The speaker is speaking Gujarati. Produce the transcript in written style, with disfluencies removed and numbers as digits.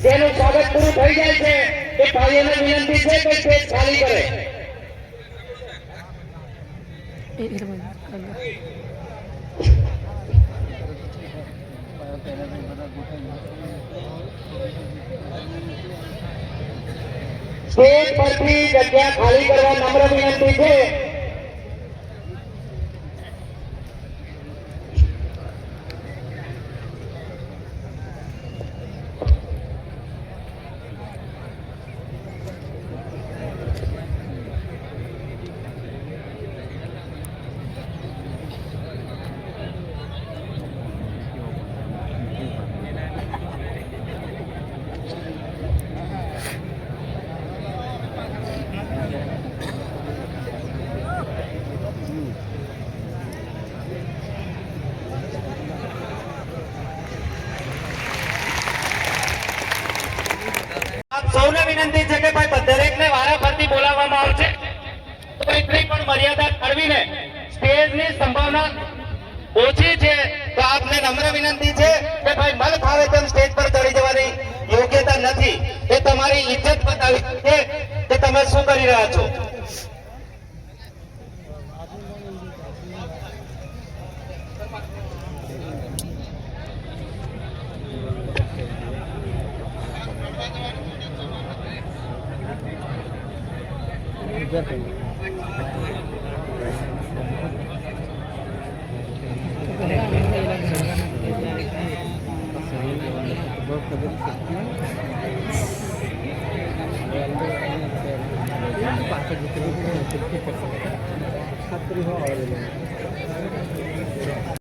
જેનું સ્વાગત પૂરું થઈ જાય છે એ ભાઈઓને વિનંતી છે કે સ્ટેજ ખાલી કરે. સ્ટેજ પરથી જગ્યા ખાલી કરવા નમ્ર વિનંતી છે. સૌને વિનંતી છે કે ભાઈ દરેકને વારાફરતી બોલાવવામાં આવશે તો એટલી પણ મર્યાદા જાળવીને સ્ટેજની સંભાવના ઓછી છે તો આપને નમ્ર વિનંતી છે કે ભાઈ મન ફાવે તેમ સ્ટેજ પર ચડી જવાની યોગ્યતા નથી. એ તમારી ઇજ્જત બતાવી છે કે તમે શું કરી રહ્યા છો.